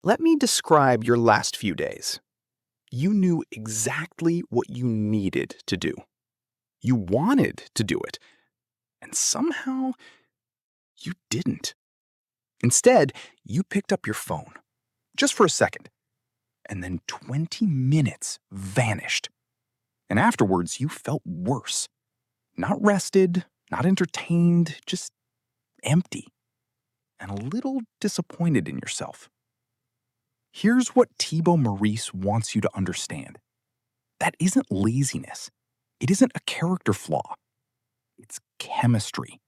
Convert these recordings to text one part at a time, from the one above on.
Let me describe your last few days. You knew exactly what you needed to do. You wanted to do it. And somehow, you didn't. Instead, you picked up your phone, just for a second, and then 20 minutes vanished. And afterwards, you felt worse. Not rested, not entertained, just empty. And a little disappointed in yourself. Here's what Thibaut Meurisse wants you to understand. That isn't laziness. It isn't a character flaw. It's chemistry.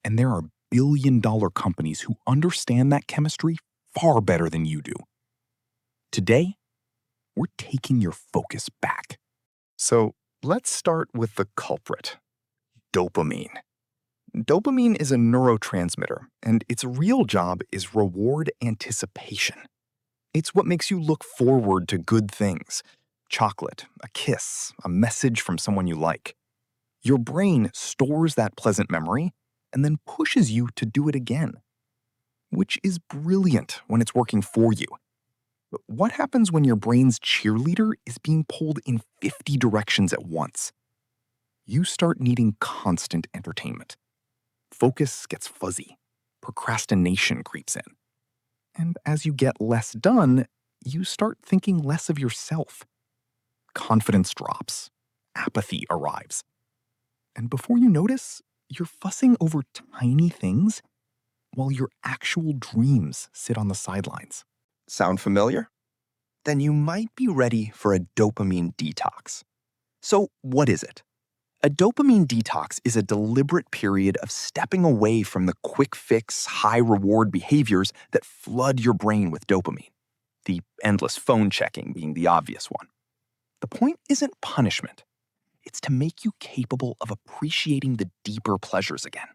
And there are billion-dollar companies who understand that chemistry far better than you do. Today, we're taking your focus back. So let's start with the culprit, dopamine. Dopamine is a neurotransmitter, and its real job is reward anticipation. It's what makes you look forward to good things. Chocolate, a kiss, a message from someone you like. Your brain stores that pleasant memory and then pushes you to do it again. Which is brilliant when it's working for you. But what happens when your brain's cheerleader is being pulled in 50 directions at once? You start needing constant entertainment. Focus gets fuzzy. Procrastination creeps in. And as you get less done, you start thinking less of yourself. Confidence drops. Apathy arrives. And before you notice, you're fussing over tiny things while your actual dreams sit on the sidelines. Sound familiar? Then you might be ready for a dopamine detox. So what is it? A dopamine detox is a deliberate period of stepping away from the quick-fix, high-reward behaviors that flood your brain with dopamine, the endless phone checking being the obvious one. The point isn't punishment. It's to make you capable of appreciating the deeper pleasures again.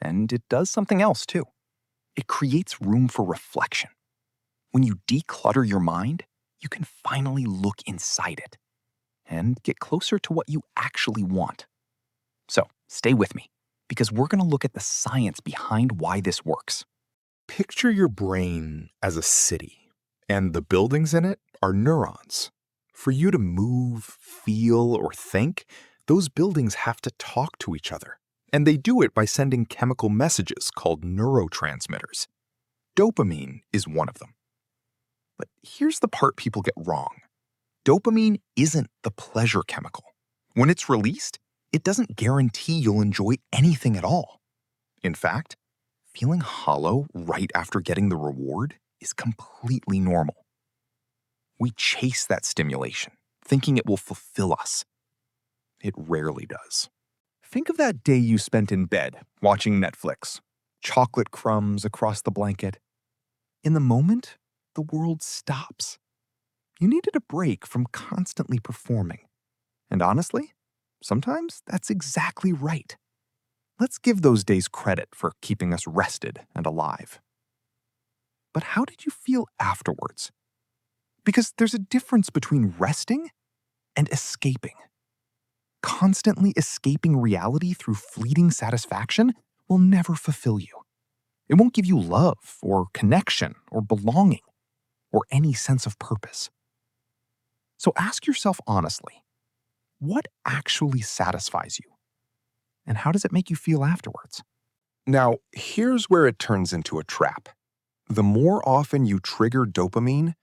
And it does something else, too. It creates room for reflection. When you declutter your mind, you can finally look inside it and get closer to what you actually want. So, stay with me, because we're going to look at the science behind why this works. Picture your brain as a city, and the buildings in it are neurons. For you to move, feel, or think, those buildings have to talk to each other. And they do it by sending chemical messages called neurotransmitters. Dopamine is one of them. But here's the part people get wrong. Dopamine isn't the pleasure chemical. When it's released, it doesn't guarantee you'll enjoy anything at all. In fact, feeling hollow right after getting the reward is completely normal. We chase that stimulation, thinking it will fulfill us. It rarely does. Think of that day you spent in bed watching Netflix, chocolate crumbs across the blanket. In the moment, the world stops. You needed a break from constantly performing. And honestly, sometimes that's exactly right. Let's give those days credit for keeping us rested and alive. But how did you feel afterwards? Because there's a difference between resting and escaping. Constantly escaping reality through fleeting satisfaction will never fulfill you. It won't give you love or connection or belonging or any sense of purpose. So ask yourself honestly, what actually satisfies you? And how does it make you feel afterwards? Now, here's where it turns into a trap. The more often you trigger dopamine,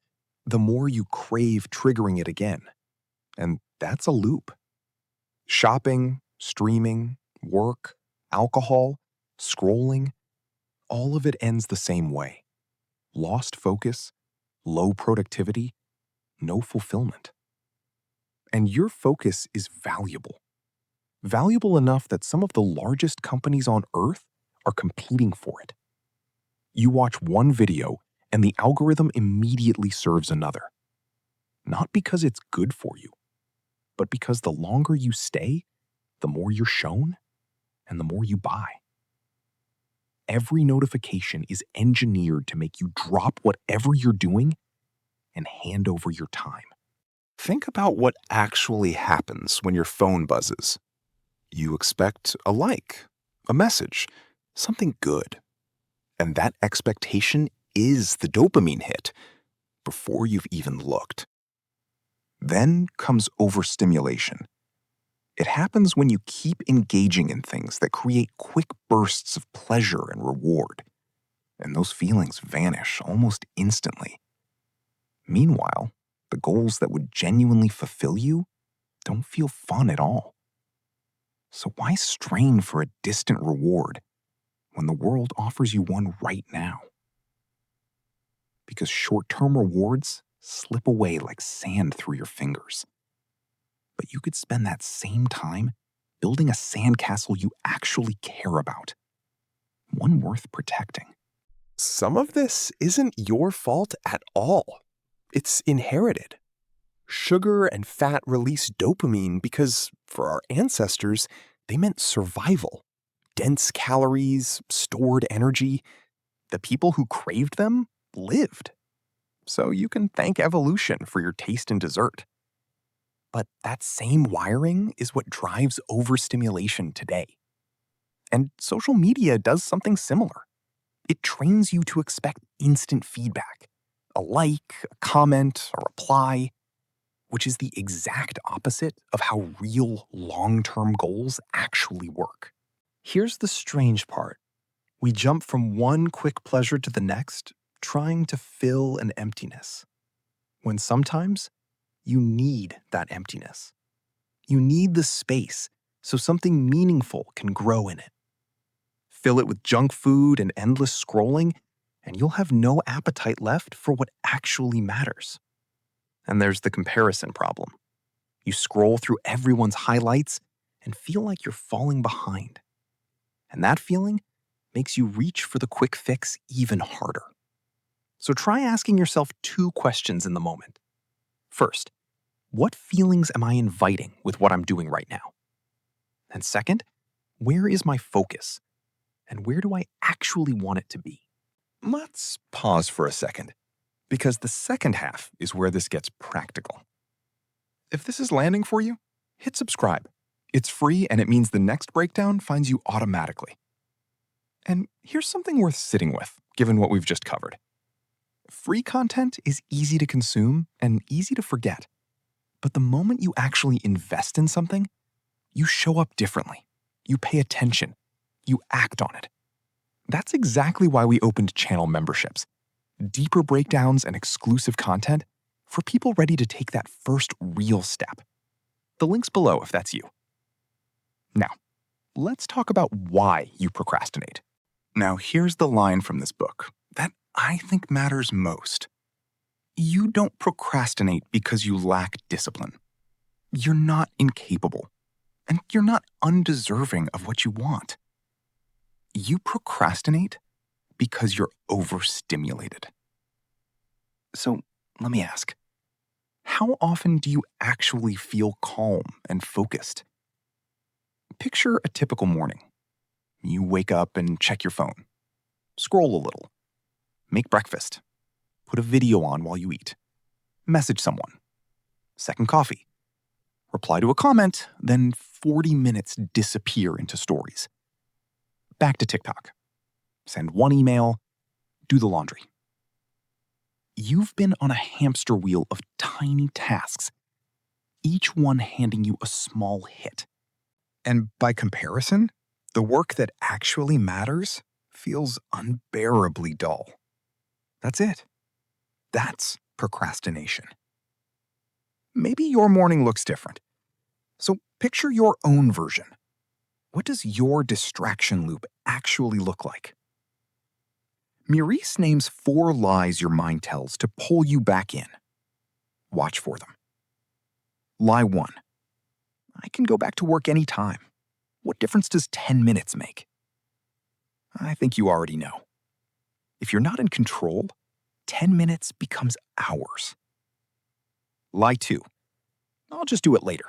the more you crave triggering it again. And that's a loop. Shopping, streaming, work, alcohol, scrolling, all of it ends the same way. Lost focus, low productivity, no fulfillment. And your focus is valuable. Valuable enough that some of the largest companies on earth are competing for it. You watch one video and the algorithm immediately serves another. Not because it's good for you, but because the longer you stay, the more you're shown and the more you buy. Every notification is engineered to make you drop whatever you're doing and hand over your time. Think about what actually happens when your phone buzzes. You expect a like, a message, something good. And that expectation is the dopamine hit before you've even looked. Then comes overstimulation. It happens when you keep engaging in things that create quick bursts of pleasure and reward, and those feelings vanish almost instantly. Meanwhile, the goals that would genuinely fulfill you don't feel fun at all. So why strain for a distant reward when the world offers you one right now? Because short-term rewards slip away like sand through your fingers. But you could spend that same time building a sandcastle you actually care about, one worth protecting. Some of this isn't your fault at all. It's inherited. Sugar and fat release dopamine because, for our ancestors, they meant survival. Dense calories, stored energy. The people who craved them lived. So you can thank evolution for your taste in dessert. But that same wiring is what drives overstimulation today. And social media does something similar. It trains you to expect instant feedback. A like, a comment, a reply, which is the exact opposite of how real long-term goals actually work. Here's the strange part. We jump from one quick pleasure to the next, trying to fill an emptiness, when sometimes you need that emptiness. You need the space so something meaningful can grow in it. Fill it with junk food and endless scrolling, and you'll have no appetite left for what actually matters. And there's the comparison problem. You scroll through everyone's highlights and feel like you're falling behind. And that feeling makes you reach for the quick fix even harder. So try asking yourself 2 questions in the moment. First, what feelings am I inviting with what I'm doing right now? And second, where is my focus? And where do I actually want it to be? Let's pause for a second, because the second half is where this gets practical. If this is landing for you, hit subscribe. It's free and it means the next breakdown finds you automatically. And here's something worth sitting with, given what we've just covered. Free content is easy to consume and easy to forget. But the moment you actually invest in something, you show up differently. You pay attention. You act on it. That's exactly why we opened channel memberships. Deeper breakdowns and exclusive content for people ready to take that first real step. The link's below if that's you. Now, let's talk about why you procrastinate. Now, here's the line from this book that I think matters most. You don't procrastinate because you lack discipline. You're not incapable, and you're not undeserving of what you want. You procrastinate because you're overstimulated. So let me ask, how often do you actually feel calm and focused? Picture a typical morning. You wake up and check your phone, scroll a little, make breakfast, put a video on while you eat, message someone, second coffee, reply to a comment, then 40 minutes disappear into stories. Back to TikTok, send one email, do the laundry. You've been on a hamster wheel of tiny tasks, each one handing you a small hit. And by comparison, the work that actually matters feels unbearably dull. That's it. That's procrastination. Maybe your morning looks different. So picture your own version. What does your distraction loop actually look like? Meurisse names 4 lies your mind tells to pull you back in. Watch for them. Lie 1. I can go back to work anytime. What difference does 10 minutes make? I think you already know. If you're not in control, 10 minutes becomes hours. Lie 2. I'll just do it later.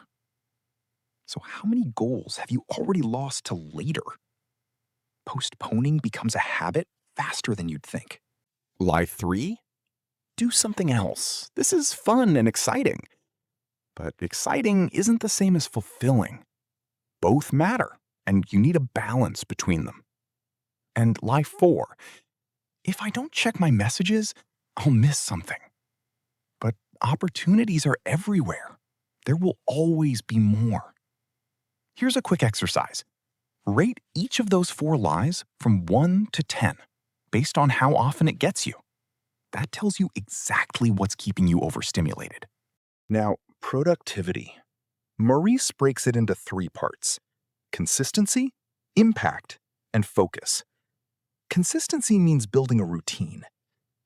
So how many goals have you already lost to later? Postponing becomes a habit faster than you'd think. Lie 3? Do something else. This is fun and exciting. But exciting isn't the same as fulfilling. Both matter, and you need a balance between them. And lie 4. If I don't check my messages, I'll miss something. But opportunities are everywhere. There will always be more. Here's a quick exercise. Rate each of those 4 lies from 1 to 10, based on how often it gets you. That tells you exactly what's keeping you overstimulated. Now, productivity. Meurisse breaks it into 3 parts: consistency, impact, and focus. Consistency means building a routine.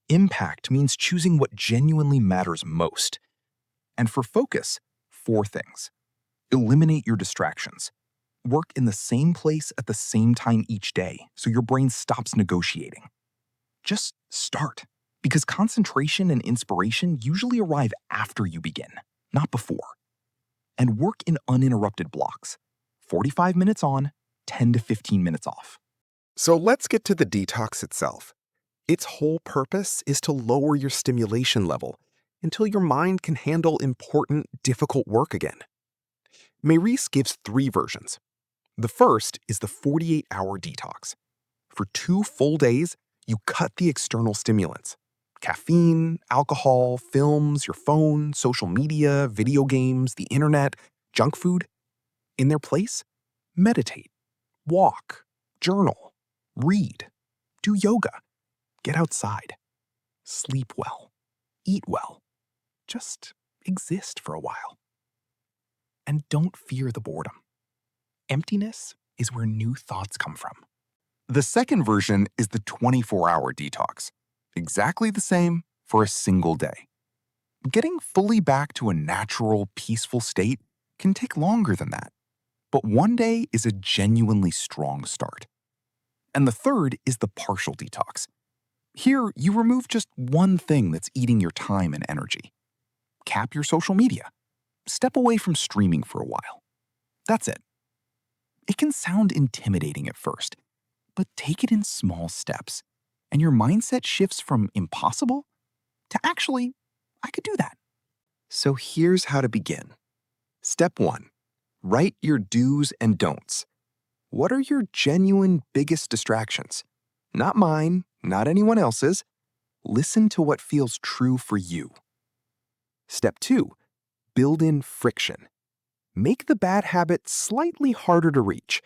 Impact means choosing what genuinely matters most. And for focus, 4 things. Eliminate your distractions. Work in the same place at the same time each day so your brain stops negotiating. Just start, because concentration and inspiration usually arrive after you begin, not before. And work in uninterrupted blocks. 45 minutes on, 10 to 15 minutes off. So let's get to the detox itself. Its whole purpose is to lower your stimulation level until your mind can handle important, difficult work again. Meurisse gives 3 versions. The first is the 48-hour detox. For 2 full days, you cut the external stimulants: caffeine, alcohol, films, your phone, social media, video games, the internet, junk food. In their place, meditate, walk, journal, read, do yoga, get outside, sleep well, eat well. Just exist for a while. And don't fear the boredom. Emptiness is where new thoughts come from. The second version is the 24-hour detox. Exactly the same for a single day. Getting fully back to a natural, peaceful state can take longer than that. But one day is a genuinely strong start. And the third is the partial detox. Here, you remove just one thing that's eating your time and energy. Cap your social media. Step away from streaming for a while. That's it. It can sound intimidating at first, but take it in small steps, and your mindset shifts from impossible to actually, I could do that. So here's how to begin. Step 1. Write your do's and don'ts. What are your genuine biggest distractions? Not mine, not anyone else's. Listen to what feels true for you. Step 2. Build in friction. Make the bad habit slightly harder to reach.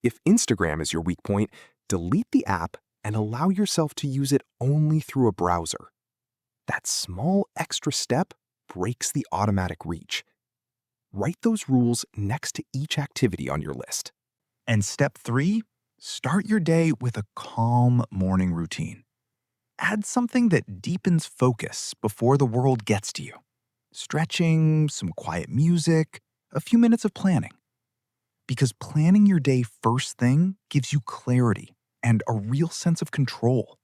If Instagram is your weak point, delete the app and allow yourself to use it only through a browser. That small extra step breaks the automatic reach. Write those rules next to each activity on your list. And step 3, start your day with a calm morning routine. Add something that deepens focus before the world gets to you. Stretching, some quiet music, a few minutes of planning. Because planning your day first thing gives you clarity and a real sense of control.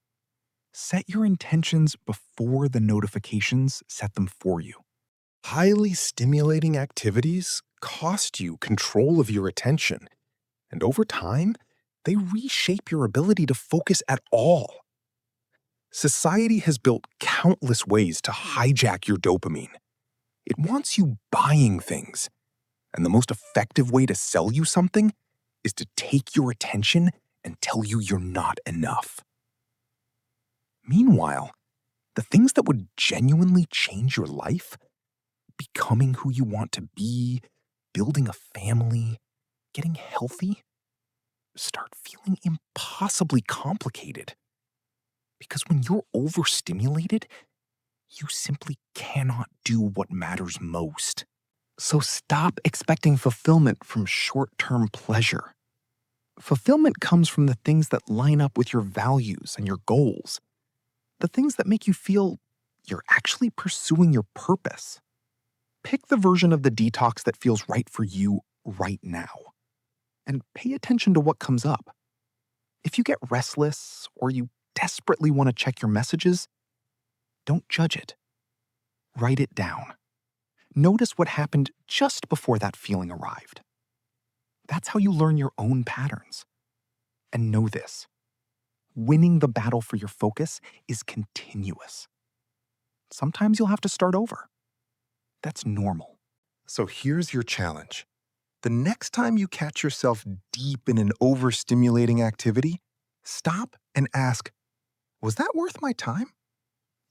Set your intentions before the notifications set them for you. Highly stimulating activities cost you control of your attention, and over time, they reshape your ability to focus at all. Society has built countless ways to hijack your dopamine. It wants you buying things, and the most effective way to sell you something is to take your attention and tell you you're not enough. Meanwhile, the things that would genuinely change your life, becoming who you want to be, building a family, getting healthy, start feeling impossibly complicated. Because when you're overstimulated, you simply cannot do what matters most. So stop expecting fulfillment from short-term pleasure. Fulfillment comes from the things that line up with your values and your goals. The things that make you feel you're actually pursuing your purpose. Pick the version of the detox that feels right for you right now. And pay attention to what comes up. If you get restless or you desperately want to check your messages, don't judge it. Write it down. Notice what happened just before that feeling arrived. That's how you learn your own patterns. And know this: winning the battle for your focus is continuous. Sometimes you'll have to start over. That's normal. So here's your challenge. The next time you catch yourself deep in an overstimulating activity, stop and ask, Was that worth my time?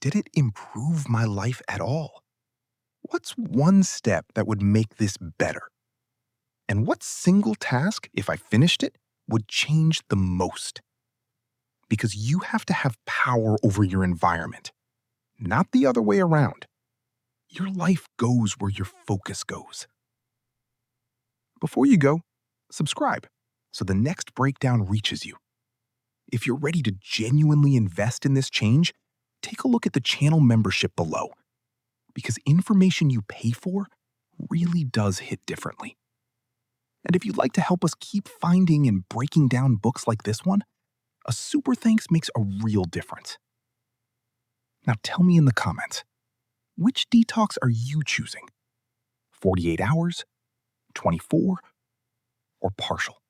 Did it improve my life at all? What's one step that would make this better? And what single task, if I finished it, would change the most? Because you have to have power over your environment, not the other way around. Your life goes where your focus goes. Before you go, subscribe so the next breakdown reaches you. If you're ready to genuinely invest in this change, take a look at the channel membership below, because information you pay for really does hit differently. And if you'd like to help us keep finding and breaking down books like this one, a super thanks makes a real difference. Now tell me in the comments, which detox are you choosing? 48 hours, 24, or partial?